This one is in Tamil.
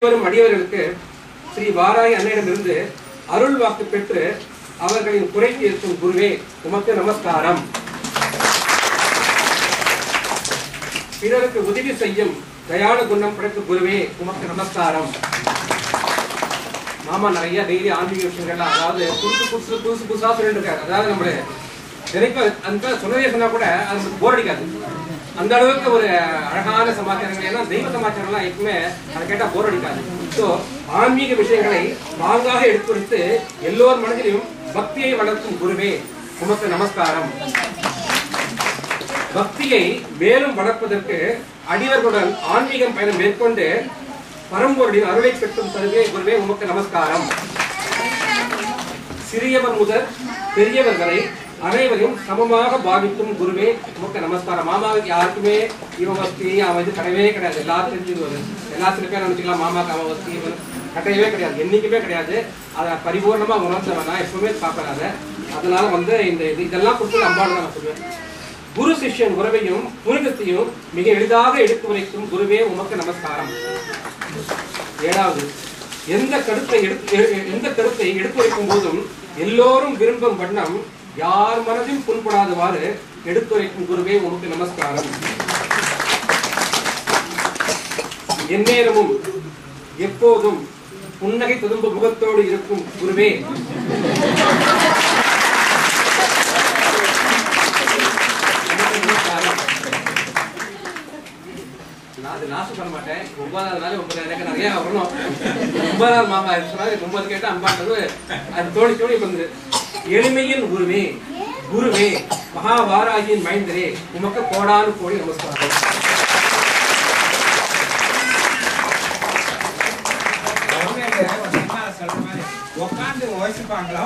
வரும் அடியவர்களுக்கு ஸ்ரீ வாராகி அன்னையிடமிருந்து அருள் வாக்கு பெற்று அவர்களின் குறை தீர்க்கும் குருவே உமக்கு நமஸ்காரம். பிறருக்கு உதவி செய்யும் தயாள குணம் படைத்த குருவே உமக்கு நமஸ்காரம். மாமா நிறைய டெய்லி ஆன்மீக விஷயங்கள்லாம், அதாவது புதுசா சொல்லிட்டு இருக்காரு. அதாவது நம்ம நினைப்ப அந்த சொன்னதே சொன்னா கூட அது போர் அடிக்காது. அந்த அளவுக்கு ஒரு அழகான சமாச்சாரங்கள், ஏன்னா தெய்வ சமாச்சாரம்லாம் எப்பவுமே அதை கேட்டா போர் அடிக்காது. ஸோ ஆன்மீக விஷயங்களை வாங்காக எடுத்துரைத்து எல்லோர் மனதிலும் பக்தியை வளர்க்கும் குருவே உமக்கு நமஸ்காரம். பக்தியை மேலும் வளர்ப்பதற்கு அடியவர்களுடன் ஆன்மீகம் பயணம் மேற்கொண்டு பரம்பொருளின் அருளை பெற்றும் தருவே குருவே உமக்கு நமஸ்காரம். சிறியவர் முதல் பெரியவர் வரை அனைவரையும் சமமாக பாவிக்கும் குருவே உமக்கு நமஸ்காரம். மாமாவுக்கு யாருக்குமே இவவஸ்தி அவன் இது கிடையவே கிடையாது. எல்லாரும் தெரிஞ்சுது, எல்லா சில பேர் நினைச்சுக்கலாம் மாமாவுக்கு அவவஸ்தி கட்டையவே கிடையாது, என்னைக்குமே கிடையாது. அதை பரிபூர்ணமா உணர்ந்தவனா எப்பவுமே பார்க்கறாங்க. அதனால இதெல்லாம் கொடுத்து அம்பாடு தான் நான் சொல்லுவேன். குரு சிஷ்யன் உறவையும் புனிதத்தையும் மிக எளிதாக எடுத்து உரைக்கும் குருவே உமக்கு நமஸ்காரம். ஏழாவது, எந்த கருத்தை எடுத்துரைக்கும் போதும் எல்லோரும் விரும்பும் வண்ணம் யார் மனதில் புண்படாதவாறு எடுத்துரைக்கும் குருவே உமக்கு நமஸ்காரம். எந்நேரமும் எப்போதும் புன்னகை துதும்பு முகத்தோடு இருக்கும் குருவே அது நாசம் பண்ண மாட்டேன். 9வது நாள் 9 எனக்கு நிறைய வரணும். 9வது மாமா சொன்னாரு, 9 கேட்டா அம்பான்றது அது தோழி வந்து எளிமையின் குருவே குருவே மகாவாராகியின் மைந்தரே உமக்கு கோடானு கோடி நமஸ்காரம். உட்காந்து ஓசிப்பாங்களா